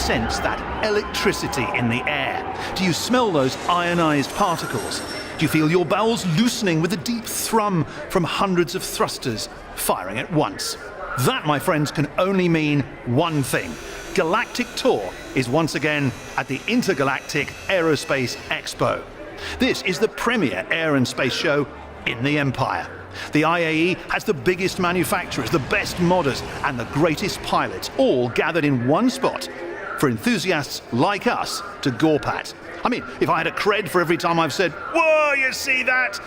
sense that electricity in the air? Do you smell those ionized particles? Do you feel your bowels loosening with a deep thrum from hundreds of thrusters firing at once? That, my friends, can only mean one thing. Galactic Tour is once again at the Intergalactic Aerospace Expo. This is the premier air and space show in the Empire. The IAE has the biggest manufacturers, the best modders, and the greatest pilots, all gathered in one spot for enthusiasts like us to gawp at. I mean, if I had a cred for every time I've said, "Whoa, you see that?"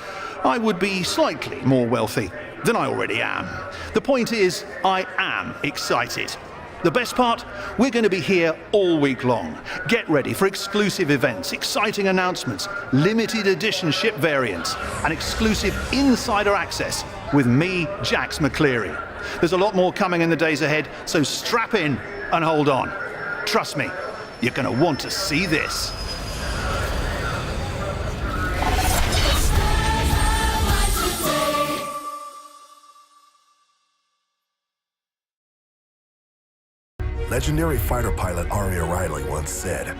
I would be slightly more wealthy than I already am. The point is, I am excited. The best part? We're going to be here all week long. Get ready for exclusive events, exciting announcements, limited edition ship variants, and exclusive insider access with me, Jax McCleary. There's a lot more coming in the days ahead, so strap in and hold on. Trust me, you're going to want to see this. Legendary fighter pilot Aria Riley once said,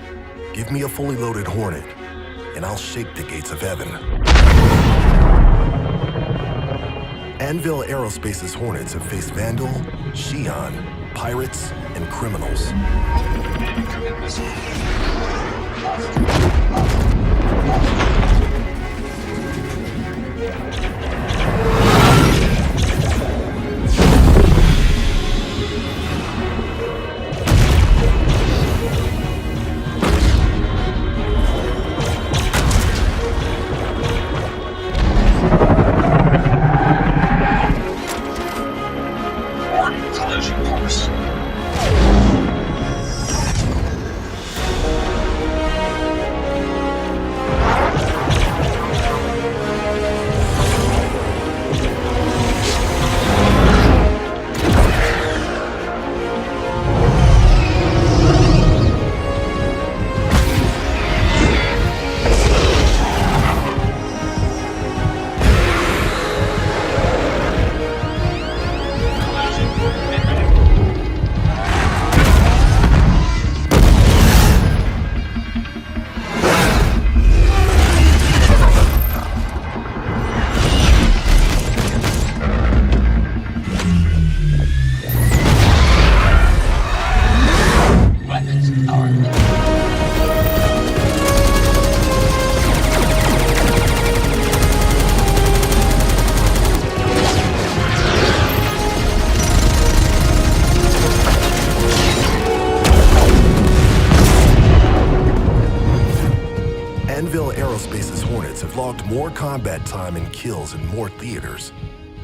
"Give me a fully loaded Hornet, and I'll shake the gates of heaven." Anvil Aerospace's Hornets have faced Vandal, Xi'an, pirates, and criminals. Anvil Aerospace's Hornets have logged more combat time and kills in more theaters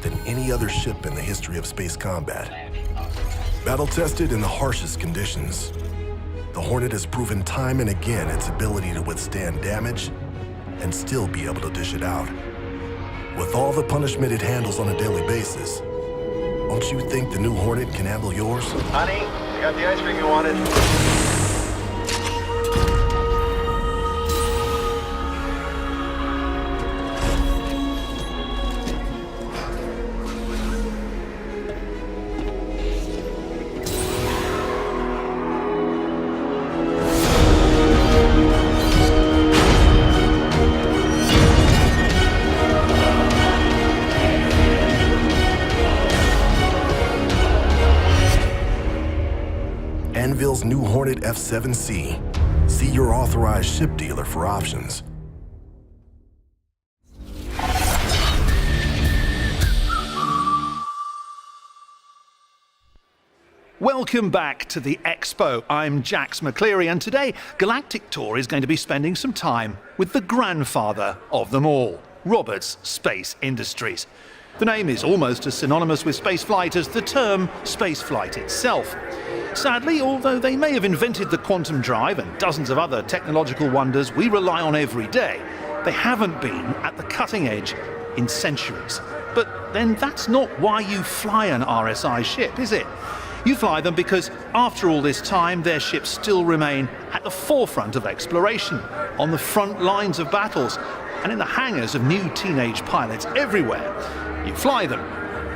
than any other ship in the history of space combat. Battle-tested in the harshest conditions, the Hornet has proven time and again its ability to withstand damage and still be able to dish it out. With all the punishment it handles on a daily basis, don't you think the new Hornet can handle yours? Honey, I got the ice cream you wanted. Anvil's new Hornet F7C. See your authorized ship dealer for options. Welcome back to the Expo. I'm Jax McCleary, and today Galactic Tour is going to be spending some time with the grandfather of them all, Roberts Space Industries. The name is almost as synonymous with spaceflight as the term spaceflight itself. Sadly, although they may have invented the quantum drive and dozens of other technological wonders we rely on every day, they haven't been at the cutting edge in centuries. But then that's not why you fly an RSI ship, is it? You fly them because after all this time, their ships still remain at the forefront of exploration, on the front lines of battles, and in the hangars of new teenage pilots everywhere. You fly them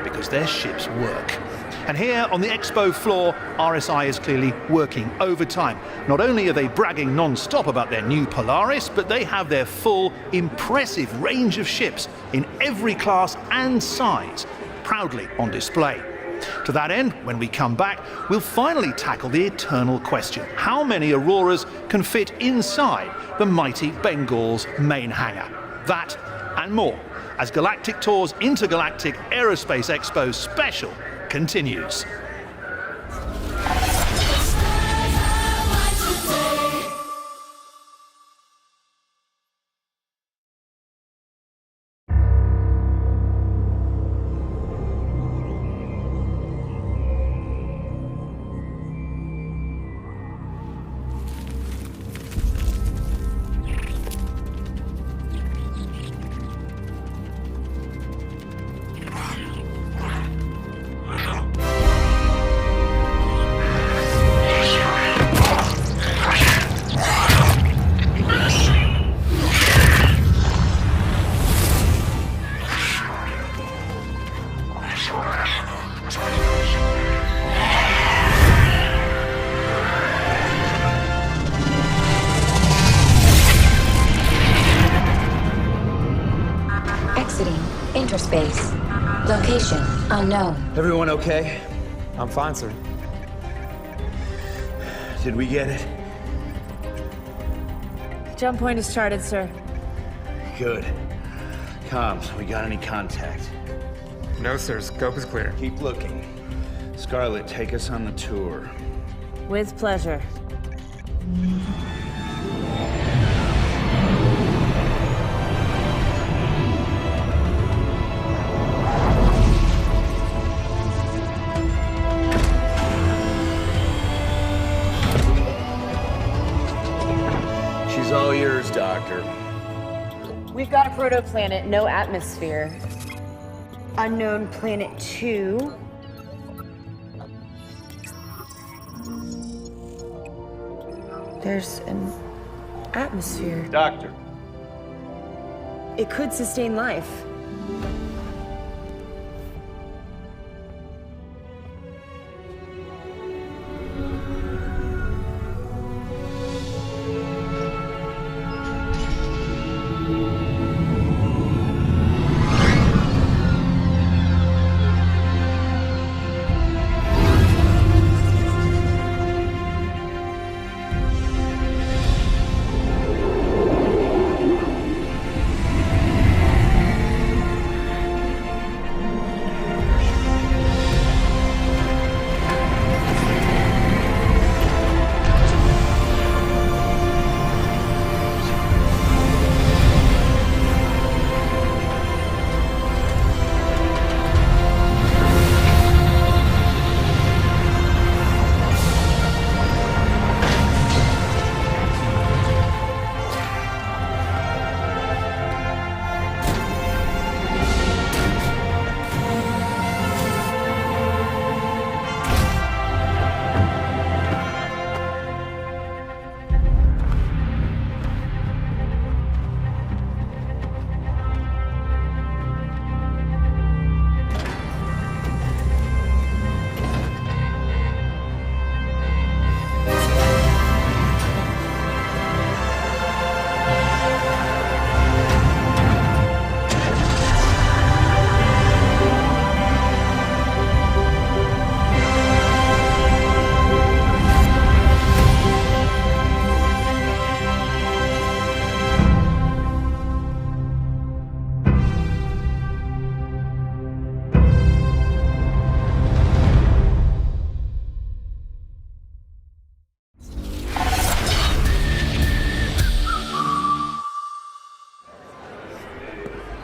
because their ships work. And here on the Expo floor, RSI is clearly working overtime. Not only are they bragging non-stop about their new Polaris, but they have their full, impressive range of ships in every class and size, proudly on display. To that end, when we come back, we'll finally tackle the eternal question: how many Auroras can fit inside the mighty Bengal's main hangar? That and more, as Galactic Tour's Intergalactic Aerospace Expo special continues. Interspace. Location unknown. Everyone okay? I'm fine, sir. Did we get it? Jump point is charted, sir. Good. Comms, we got any contact? No, sir. Scope is clear. Keep looking. Scarlet, take us on the tour. With pleasure. She's all yours, Doctor. We've got a protoplanet, no atmosphere. Unknown planet 2. There's an atmosphere. Doctor. It could sustain life.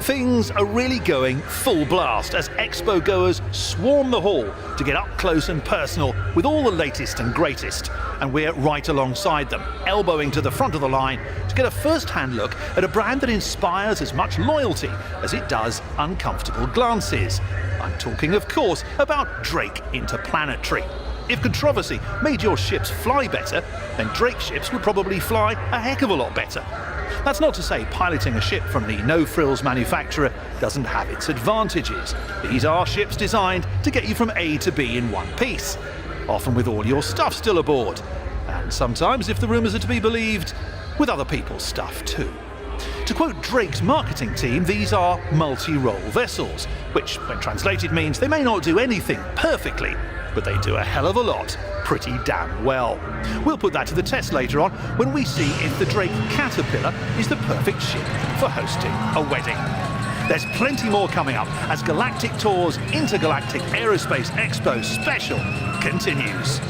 Things are really going full blast as Expo goers swarm the hall to get up close and personal with all the latest and greatest. And we're right alongside them, elbowing to the front of the line to get a first-hand look at a brand that inspires as much loyalty as it does uncomfortable glances. I'm talking, of course, about Drake Interplanetary. If controversy made your ships fly better, then Drake ships would probably fly a heck of a lot better. That's not to say piloting a ship from the no-frills manufacturer doesn't have its advantages. These are ships designed to get you from A to B in one piece, often with all your stuff still aboard, and sometimes, if the rumours are to be believed, with other people's stuff too. To quote Drake's marketing team, these are multi-role vessels, which, when translated, means they may not do anything perfectly, but they do a hell of a lot pretty damn well. We'll put that to the test later on when we see if the Drake Caterpillar is the perfect ship for hosting a wedding. There's plenty more coming up as Galactic Tour's Intergalactic Aerospace Expo special continues.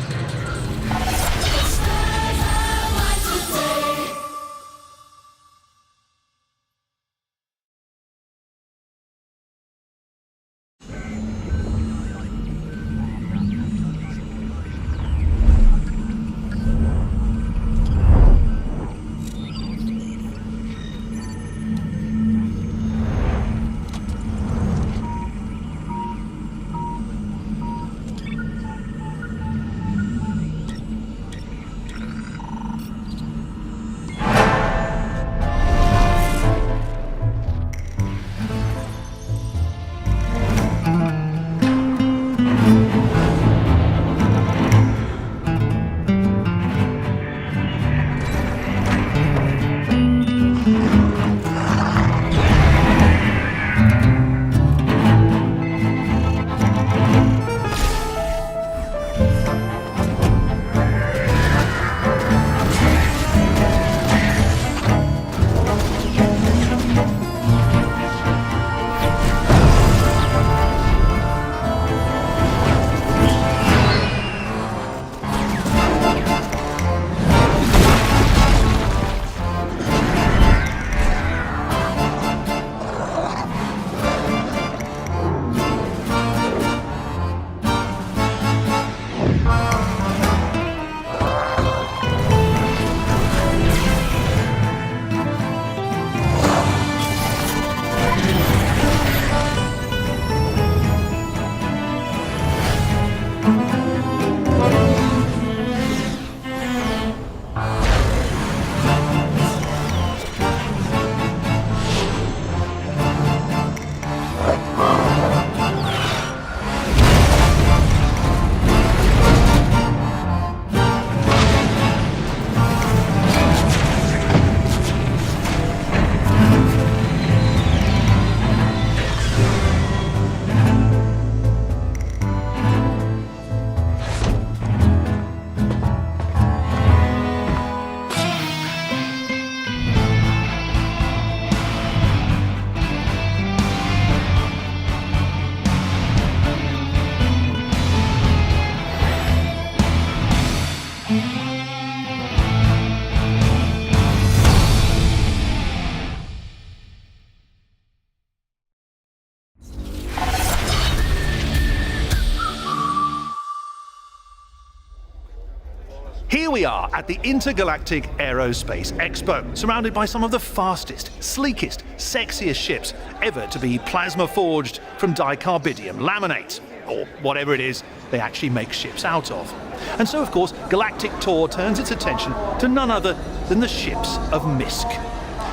Here we are at the Intergalactic Aerospace Expo, surrounded by some of the fastest, sleekest, sexiest ships ever to be plasma forged from dicarbidium laminate, or whatever it is they actually make ships out of. And so, of course, Galactic Tour turns its attention to none other than the ships of Misk.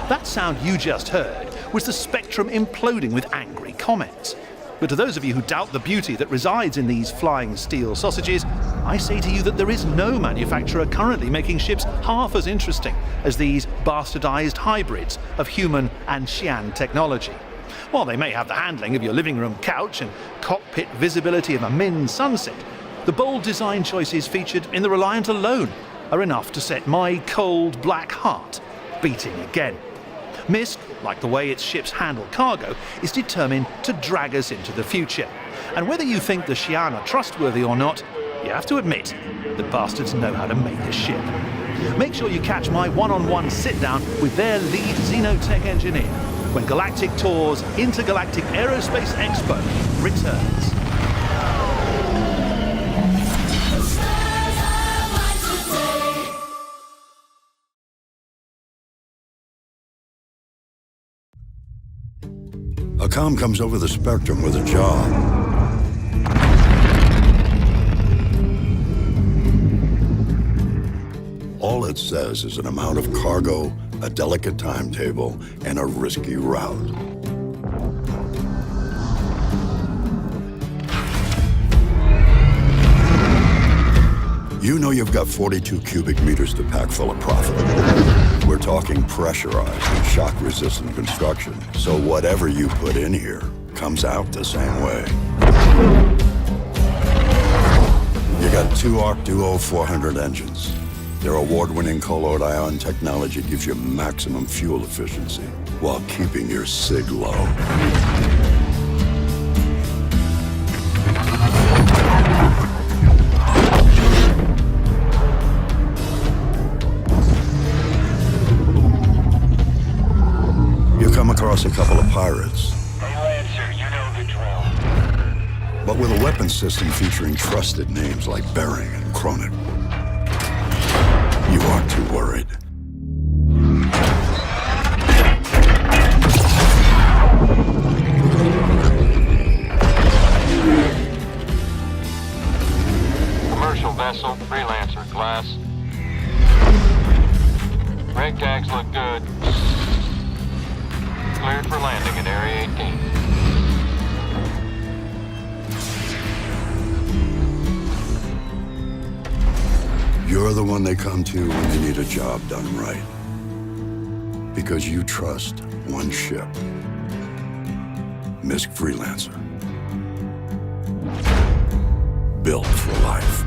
That sound you just heard was the Spectrum imploding with angry comments. But to those of you who doubt the beauty that resides in these flying steel sausages, I say to you that there is no manufacturer currently making ships half as interesting as these bastardized hybrids of human and Xi'an technology. While they may have the handling of your living room couch and cockpit visibility of a Min sunset, the bold design choices featured in the Reliant alone are enough to set my cold black heart beating again. Misk, like the way its ships handle cargo, is determined to drag us into the future. And whether you think the Xi'an are trustworthy or not, you have to admit that bastards know how to make a ship. Make sure you catch my one-on-one sit-down with their lead xenotech engineer when Galactic Tour's Intergalactic Aerospace Expo returns. A comm comes over the spectrum with a job. All it says is an amount of cargo a delicate timetable, and a risky route. You know you've got 42 cubic meters to pack full of profit. We're talking pressurized and shock-resistant construction, so whatever you put in here comes out the same way. You got two Arc Duo 400 engines. Their award-winning colloid ion technology gives you maximum fuel efficiency while keeping your sig low. Across a couple of pirates. Hey, Lancer, you know the drill. But with a weapons system featuring trusted names like Bering and Cronin, you aren't too worried. Commercial vessel, Freelancer, class. Rig tags look good. Cleared for landing at Area 18. You're the one they come to when they need a job done right. Because you trust one ship. Misk Freelancer. Built for life.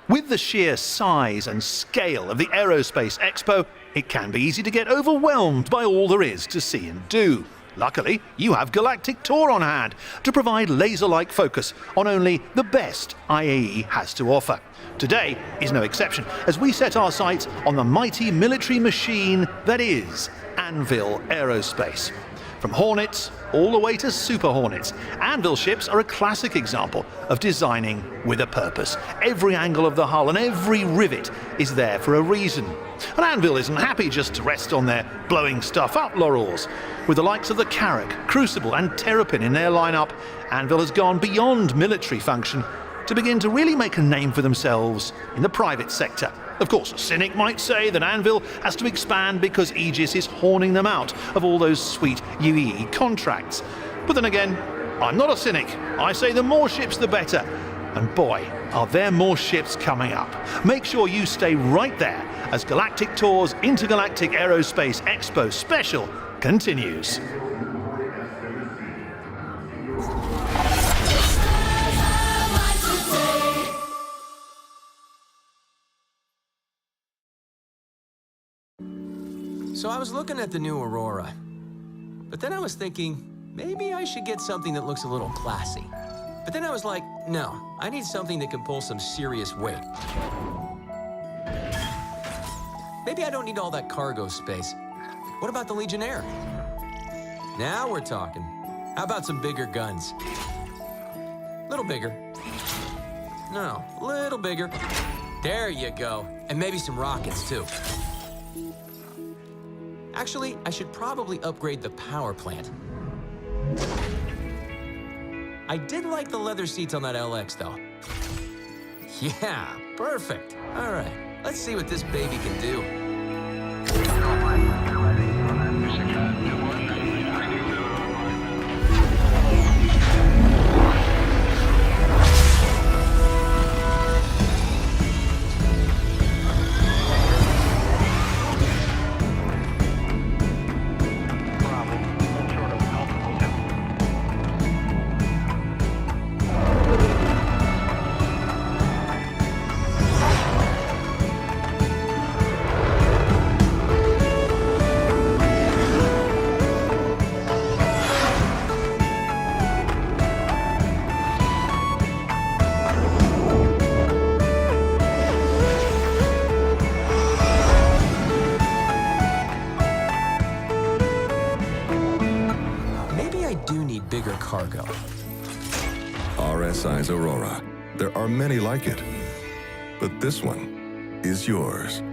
With the sheer size and scale of the Aerospace Expo, it can be easy to get overwhelmed by all there is to see and do. Luckily, you have Galactic Tour on hand to provide laser-like focus on only the best IAE has to offer. Today is no exception, as we set our sights on the mighty military machine that is Anvil Aerospace. From Hornets all the way to Super Hornets, Anvil ships are a classic example of designing with a purpose. Every angle of the hull and every rivet is there for a reason. And Anvil isn't happy just to rest on their blowing stuff up laurels. With the likes of the Carrack, Crucible and Terrapin in their lineup, Anvil has gone beyond military function to begin to really make a name for themselves in the private sector. Of course, a cynic might say that Anvil has to expand because Aegis is horning them out of all those sweet UEE contracts. But then again, I'm not a cynic. I say the more ships the better. And boy, are there more ships coming up. Make sure you stay right there as Galactic Tour's Intergalactic Aerospace Expo special continues. So I was looking at the new Aurora, but then I was thinking, maybe I should get something that looks a little classy. But then I was like, no, I need something that can pull some serious weight. Maybe I don't need all that cargo space. What about the Legionnaire? Now we're talking. How about some bigger guns? Little bigger. No, little bigger. There you go. And maybe some rockets, too. Actually, I should probably upgrade the power plant. I did like the leather seats on that LX, though. Yeah, perfect. All right, let's see what this baby can do. Bigger cargo. RSI's Aurora. There are many like it, but this one is yours.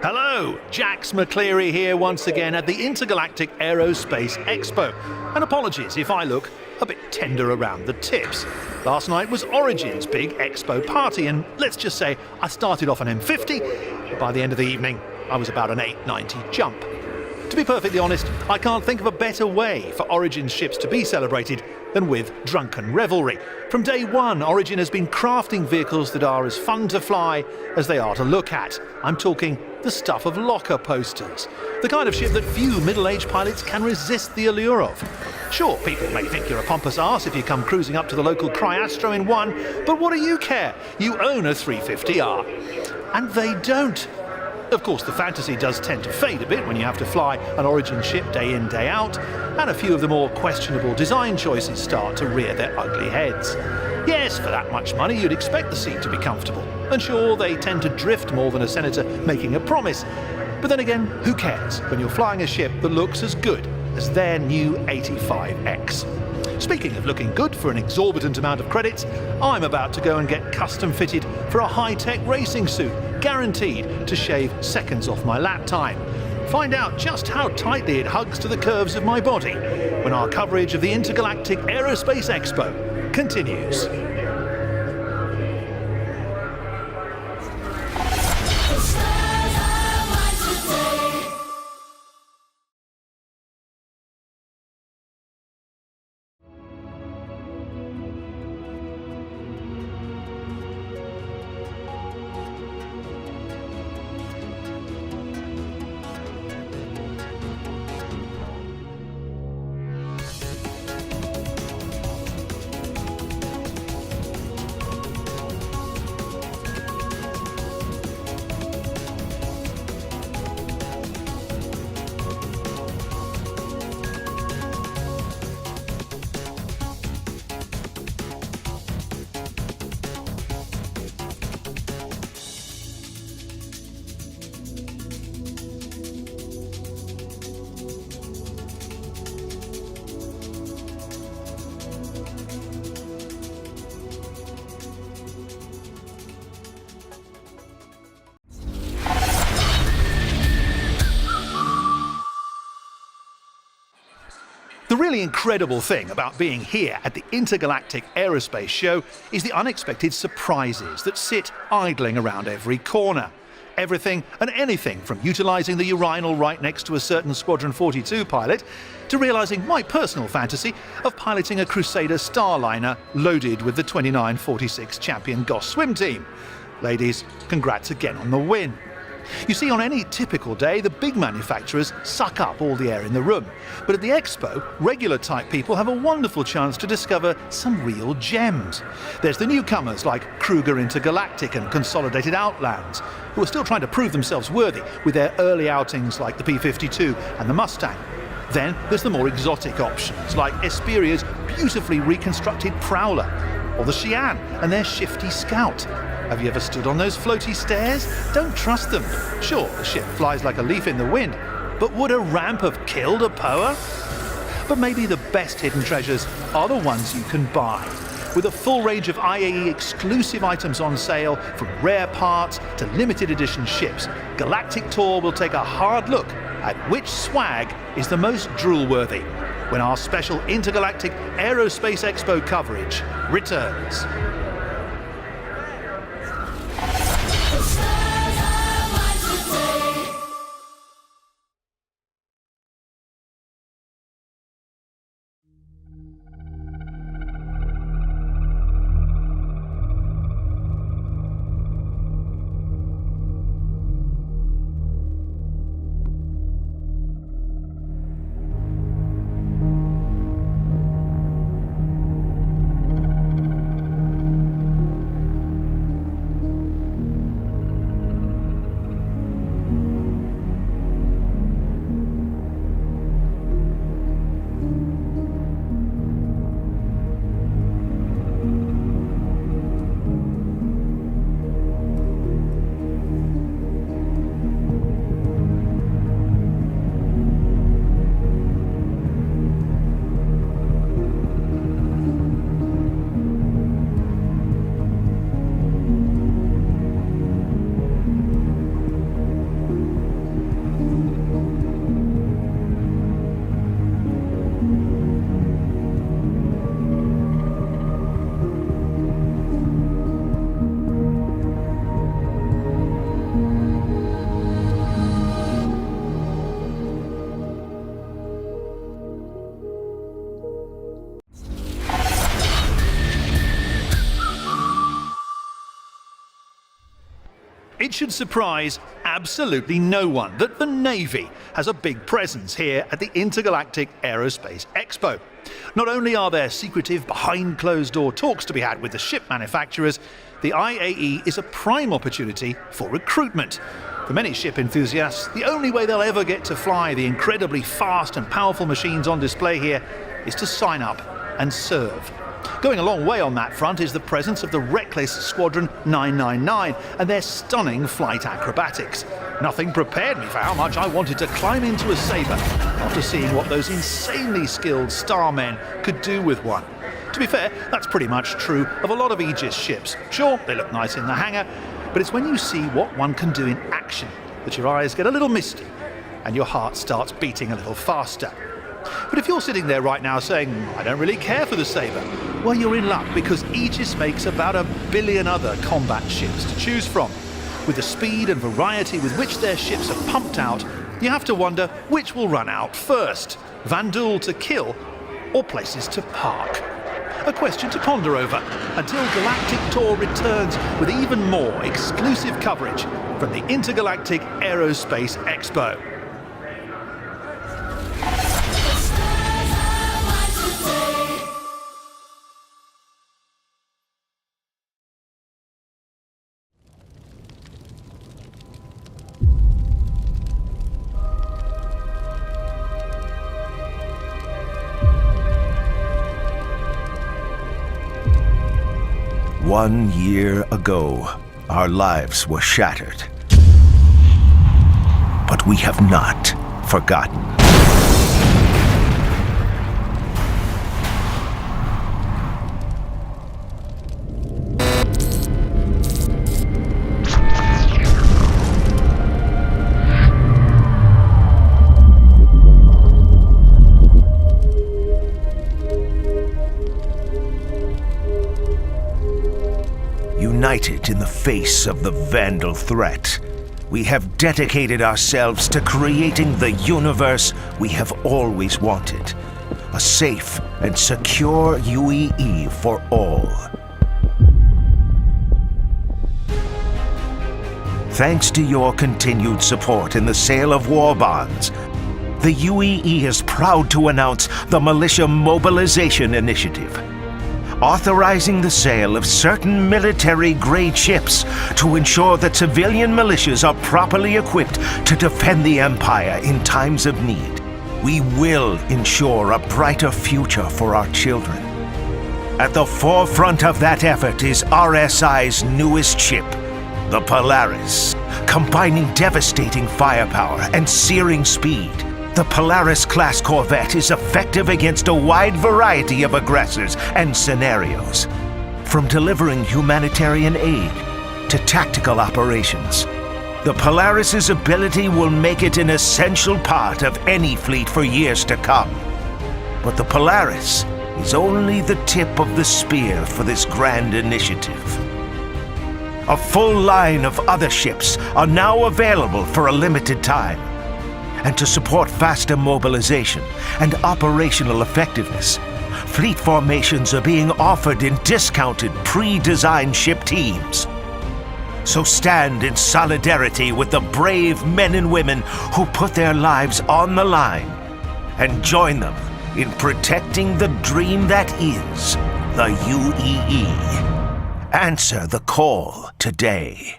Hello, Jax McCleary here once again at the Intergalactic Aerospace Expo. And apologies if I look a bit tender around the tips. Last night was Origin's big expo party, and let's just say I started off an M50, but by the end of the evening I was about an 890 jump. To be perfectly honest, I can't think of a better way for Origin's ships to be celebrated than with drunken revelry. From day one, Origin has been crafting vehicles that are as fun to fly as they are to look at. I'm talking the stuff of locker posters, the kind of ship that few middle-aged pilots can resist the allure of. Sure, people may think you're a pompous arse if you come cruising up to the local Cryastro in one, but what do you care? You own a 350R. And they don't. Of course, the fantasy does tend to fade a bit when you have to fly an Origin ship day in, day out, and a few of the more questionable design choices start to rear their ugly heads. Yes, for that much money, you'd expect the seat to be comfortable. And sure, they tend to drift more than a senator making a promise. But then again, who cares when you're flying a ship that looks as good as their new 85X? Speaking of looking good for an exorbitant amount of credits, I'm about to go and get custom fitted for a high-tech racing suit, guaranteed to shave seconds off my lap time. Find out just how tightly it hugs to the curves of my body when our coverage of the Intergalactic Aerospace Expo continues. The really incredible thing about being here at the Intergalactic Aerospace Show is the unexpected surprises that sit idling around every corner. Everything and anything from utilising the urinal right next to a certain Squadron 42 pilot to realising my personal fantasy of piloting a Crusader Starliner loaded with the 2946 champion Goss swim team. Ladies, congrats again on the win. You see, on any typical day, the big manufacturers suck up all the air in the room. But at the Expo, regular type people have a wonderful chance to discover some real gems. There's the newcomers like Kruger Intergalactic and Consolidated Outlands, who are still trying to prove themselves worthy with their early outings like the P-52 and the Mustang. Then there's the more exotic options like Esperia's beautifully reconstructed Prowler, or the Xi'an and their shifty Scout. Have you ever stood on those floaty stairs? Don't trust them. Sure, the ship flies like a leaf in the wind, but would a ramp have killed a Poa? But maybe the best hidden treasures are the ones you can buy. With a full range of IAE exclusive items on sale, from rare parts to limited edition ships, Galactic Tour will take a hard look at which swag is the most drool-worthy when our special Intergalactic Aerospace Expo coverage returns. It should surprise absolutely no one that the Navy has a big presence here at the Intergalactic Aerospace Expo. Not only are there secretive behind closed door talks to be had with the ship manufacturers, the IAE is a prime opportunity for recruitment. For many ship enthusiasts, the only way they'll ever get to fly the incredibly fast and powerful machines on display here is to sign up and serve. Going a long way on that front is the presence of the reckless Squadron 999 and their stunning flight acrobatics. Nothing prepared me for how much I wanted to climb into a Sabre after seeing what those insanely skilled starmen could do with one. To be fair, that's pretty much true of a lot of Aegis ships. Sure, they look nice in the hangar, but it's when you see what one can do in action that your eyes get a little misty and your heart starts beating a little faster. But if you're sitting there right now saying, I don't really care for the Sabre, well, you're in luck because Aegis makes about 1 billion other combat ships to choose from. With the speed and variety with which their ships are pumped out, you have to wonder which will run out first, Vanduul to kill or places to park. A question to ponder over until Galactic Tour returns with even more exclusive coverage from the Intergalactic Aerospace Expo. One year ago, our lives were shattered. But we have not forgotten. United in the face of the Vandal threat, we have dedicated ourselves to creating the universe we have always wanted. A safe and secure UEE for all. Thanks to your continued support in the sale of war bonds, the UEE is proud to announce the Militia Mobilization Initiative, authorizing the sale of certain military-grade ships to ensure that civilian militias are properly equipped to defend the Empire in times of need. We will ensure a brighter future for our children. At the forefront of that effort is RSI's newest ship, the Polaris. Combining devastating firepower and searing speed, the Polaris-class corvette is effective against a wide variety of aggressors and scenarios. From delivering humanitarian aid to tactical operations, the Polaris's ability will make it an essential part of any fleet for years to come. But the Polaris is only the tip of the spear for this grand initiative. A full line of other ships are now available for a limited time. And to support faster mobilization and operational effectiveness, fleet formations are being offered in discounted, pre-designed ship teams. So stand in solidarity with the brave men and women who put their lives on the line and join them in protecting the dream that is the UEE. Answer the call today.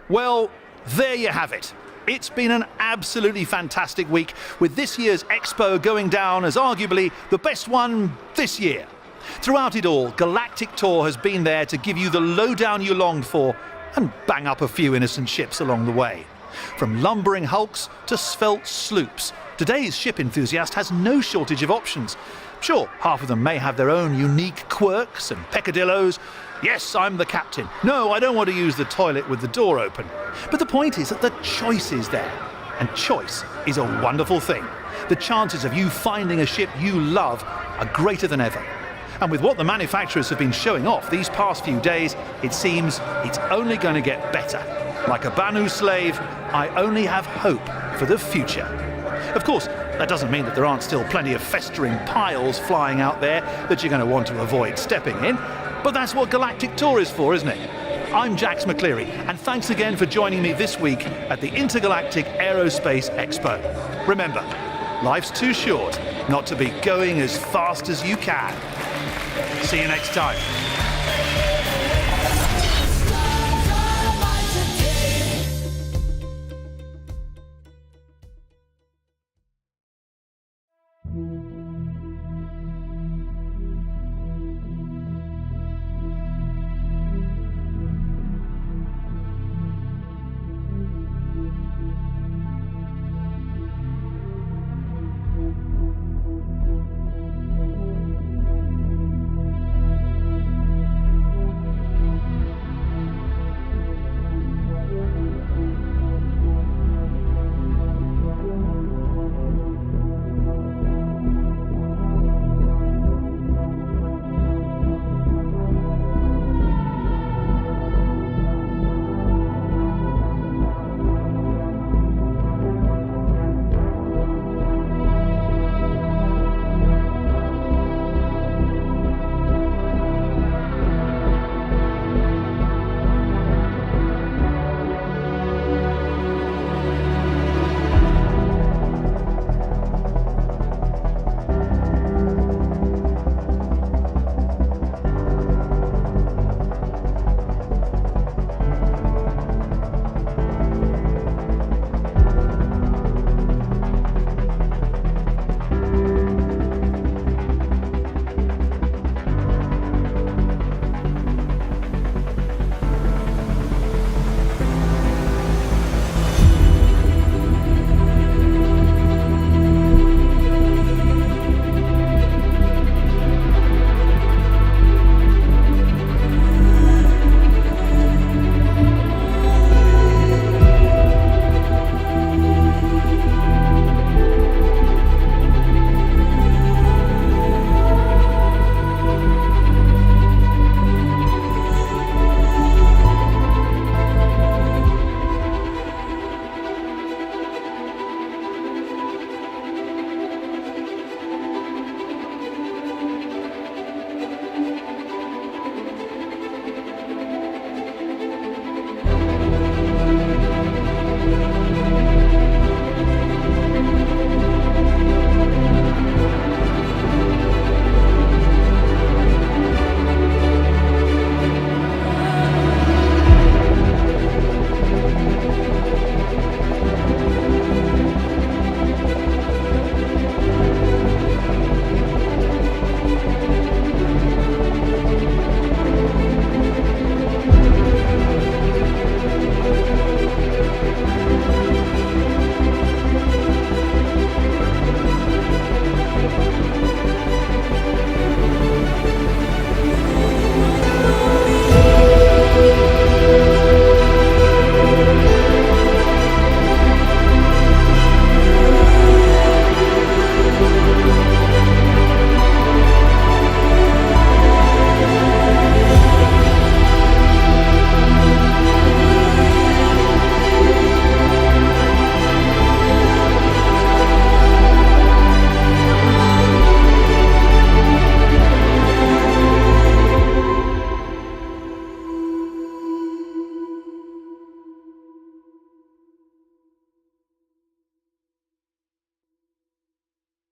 Well, there you have it. It's been an absolutely fantastic week, with this year's Expo going down as arguably the best one this year. Throughout it all, Galactic Tour has been there to give you the lowdown you longed for and bang up a few innocent ships along the way. From lumbering hulks to svelte sloops, today's ship enthusiast has no shortage of options. Sure, half of them may have their own unique quirks and peccadillos. Yes, I'm the captain. No, I don't want to use the toilet with the door open. But the point is that the choice is there. And choice is a wonderful thing. The chances of you finding a ship you love are greater than ever. And with what the manufacturers have been showing off these past few days, it seems it's only going to get better. Like a Banu slave, I only have hope for the future. Of course, that doesn't mean that there aren't still plenty of festering piles flying out there that you're going to want to avoid stepping in, but that's what Galactic Tour is for, isn't it? I'm Jax McCleary, and thanks again for joining me this week at the Intergalactic Aerospace Expo. Remember, life's too short not to be going as fast as you can. See you next time.